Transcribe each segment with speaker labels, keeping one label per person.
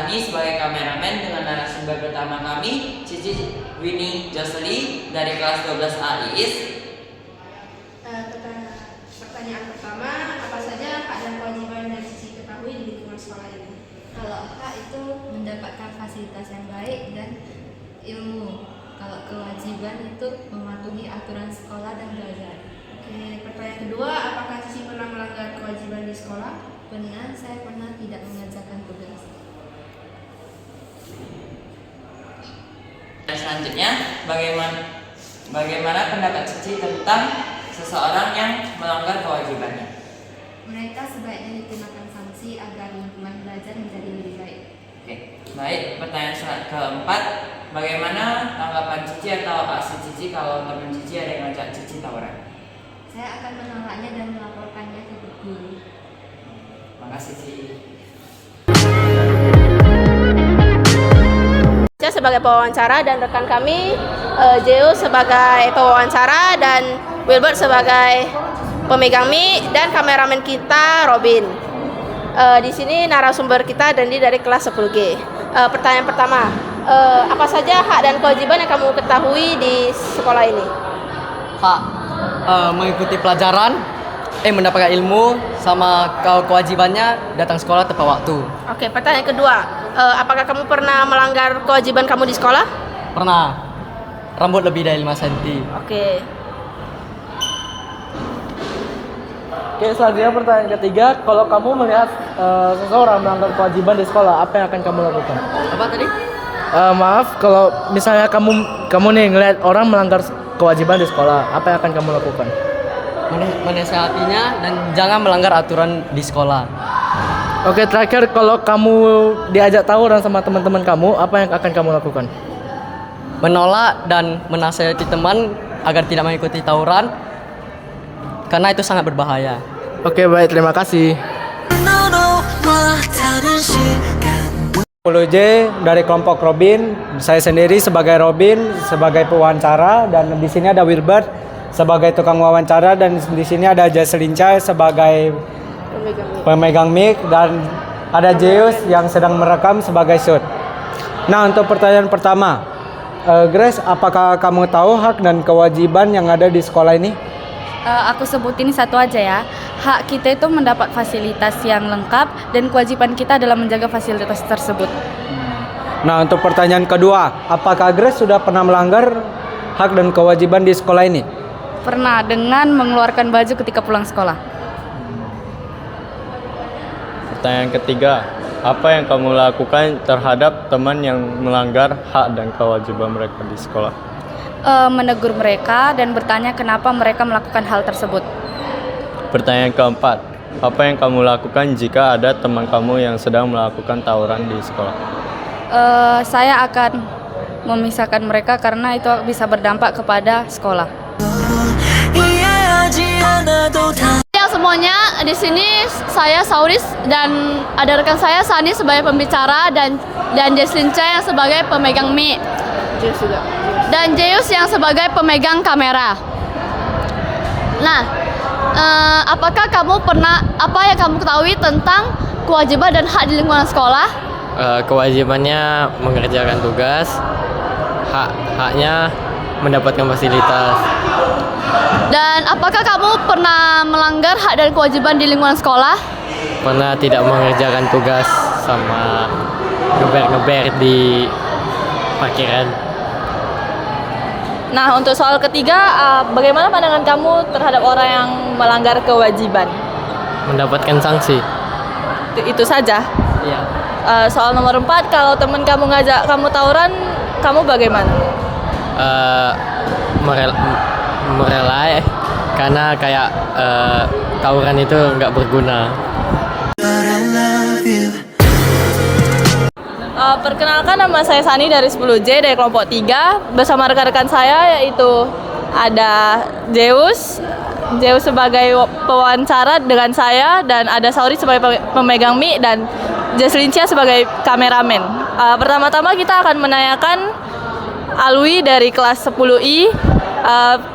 Speaker 1: Sani sebagai kameramen dengan narasumber pertama kami Cici Winnie Josely dari kelas 12A IIS.
Speaker 2: Pertanyaan pertama, apa saja hak dan kewajiban yang Cici ketahui di lingkungan sekolah ini?
Speaker 3: Kalau hak itu mendapatkan fasilitas yang baik dan ilmu. Kalau kewajiban itu mematuhi aturan sekolah dan belajar.
Speaker 2: Oke, pertanyaan kedua, apakah Cici pernah melanggar kewajiban di sekolah?
Speaker 3: Benar, saya pernah tidak mengerjakan tugas.
Speaker 1: Dan selanjutnya, bagaimana pendapat Cici tentang seseorang yang melanggar kewajibannya?
Speaker 3: Mereka sebaiknya dikenakan sanksi agar lingkungan belajar menjadi lebih baik.
Speaker 1: Oke, baik. Pertanyaan keempat, bagaimana tanggapan Cici atau aksi Cici kalau teman Cici ada yang ngajak Cici tawuran?
Speaker 3: Saya akan menolaknya dan melaporkannya ke guru.
Speaker 1: Makasih Cici.
Speaker 2: Saya sebagai pewawancara dan rekan kami Jeo sebagai pewawancara dan Wilbert sebagai pemegang mic dan kameramen kita Robin. Di sini narasumber kita Dendi dari kelas 10G. Pertanyaan pertama, apa saja hak dan kewajiban yang kamu ketahui di sekolah ini?
Speaker 4: Hak mengikuti pelajaran, mendapatkan ilmu, sama kewajibannya datang sekolah tepat waktu.
Speaker 2: Oke, pertanyaan kedua, apakah kamu pernah melanggar kewajiban kamu di sekolah?
Speaker 4: Pernah rambut lebih dari 5 cm.
Speaker 2: Oke.
Speaker 5: Oke, selanjutnya pertanyaan ketiga, kalau kamu melihat seseorang melanggar kewajiban di sekolah, apa yang akan kamu lakukan?
Speaker 4: Apa tadi?
Speaker 5: Maaf, kalau misalnya kamu nih ngelihat orang melanggar kewajiban di sekolah, apa yang akan kamu lakukan?
Speaker 4: Menasehatinya dan jangan melanggar aturan di sekolah.
Speaker 5: Oke, terakhir, kalau kamu diajak tawuran sama teman-teman kamu, apa yang akan kamu lakukan?
Speaker 4: Menolak dan menasehati teman agar tidak mengikuti tawuran, karena itu sangat berbahaya.
Speaker 5: Oke, baik, terima kasih. 10J dari kelompok Robin, saya sendiri sebagai Robin, sebagai pewawancara, dan di sini ada Wilbert sebagai tukang wawancara, dan di sini ada Jesselyn Chai sebagai pemegang mic, dan ada Zeus yang sedang merekam sebagai shoot. Nah, untuk pertanyaan pertama, Grace, apakah kamu tahu hak dan kewajiban yang ada di sekolah ini?
Speaker 6: Aku sebutin satu aja ya. Hak kita itu mendapat fasilitas yang lengkap dan kewajiban kita adalah menjaga fasilitas tersebut.
Speaker 5: Nah, untuk pertanyaan kedua, apakah Grace sudah pernah melanggar hak dan kewajiban di sekolah ini?
Speaker 6: Pernah, dengan mengeluarkan baju ketika pulang sekolah.
Speaker 7: Pertanyaan ketiga, apa yang kamu lakukan terhadap teman yang melanggar hak dan kewajiban mereka di sekolah?
Speaker 6: Menegur mereka dan bertanya kenapa mereka melakukan hal tersebut.
Speaker 7: Pertanyaan keempat, apa yang kamu lakukan jika ada teman kamu yang sedang melakukan tawuran di sekolah?
Speaker 6: Saya akan memisahkan mereka karena itu bisa berdampak kepada sekolah.
Speaker 8: Semuanya, di sini saya Sauris dan ada rekan saya Sani sebagai pembicara dan Jesslyn Chai yang sebagai pemegang mic. Dan Zeus yang sebagai pemegang kamera. Nah, apakah kamu apa yang kamu ketahui tentang kewajiban dan hak di lingkungan sekolah?
Speaker 9: Kewajibannya mengerjakan tugas, haknya mendapatkan fasilitas.
Speaker 8: Dan apakah kamu pernah melanggar hak dan kewajiban di lingkungan sekolah?
Speaker 9: Pernah tidak mengerjakan tugas sama ngeber di parkiran.
Speaker 8: Nah, untuk soal ketiga, bagaimana pandangan kamu terhadap orang yang melanggar kewajiban?
Speaker 9: Mendapatkan sanksi.
Speaker 8: Itu saja?
Speaker 9: Iya.
Speaker 8: Soal nomor 4, kalau teman kamu ngajak kamu tawuran, kamu bagaimana?
Speaker 9: Merelai, karena kayak tawuran itu nggak berguna.
Speaker 8: Perkenalkan, nama saya Sani dari 10J dari kelompok 3 bersama rekan-rekan saya, yaitu ada Zeus sebagai pewawancara dengan saya, dan ada Sauri sebagai pemegang mic, dan Jesslyn Chia sebagai kameramen. Pertama-tama kita akan menanyakan Alwi dari kelas 10I.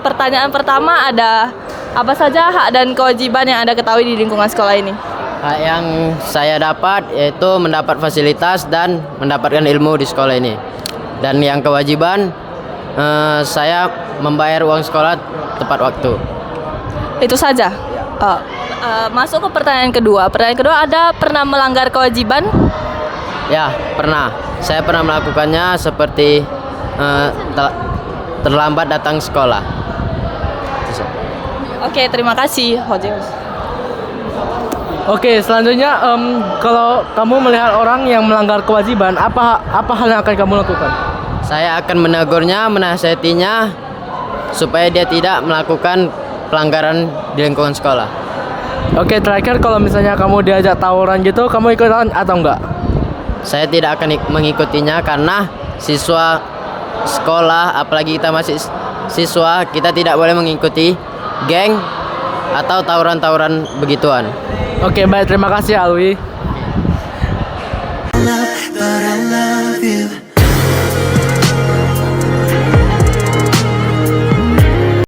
Speaker 8: Pertanyaan pertama ada, apa saja hak dan kewajiban yang Anda ketahui di lingkungan sekolah ini?
Speaker 9: Hak yang saya dapat yaitu mendapat fasilitas dan mendapatkan ilmu di sekolah ini. Dan yang kewajiban, saya membayar uang sekolah tepat waktu.
Speaker 8: Itu saja. Masuk ke pertanyaan kedua. Pertanyaan kedua, ada pernah melanggar kewajiban?
Speaker 9: Ya, pernah. Saya pernah melakukannya seperti terlambat datang sekolah.
Speaker 8: Oke, terima kasih, Hojeus.
Speaker 10: Oke, selanjutnya kalau kamu melihat orang yang melanggar kewajiban, apa hal yang akan kamu lakukan?
Speaker 9: Saya akan menegurnya, menasihatinya supaya dia tidak melakukan pelanggaran di lingkungan sekolah.
Speaker 10: Oke, terakhir kalau misalnya kamu diajak tawuran gitu, kamu ikutan atau enggak?
Speaker 9: Saya tidak akan mengikutinya karena siswa sekolah, apalagi kita masih siswa, kita tidak boleh mengikuti geng atau tawuran-tawuran begituan.
Speaker 10: Oke, baik, terima kasih Alwi.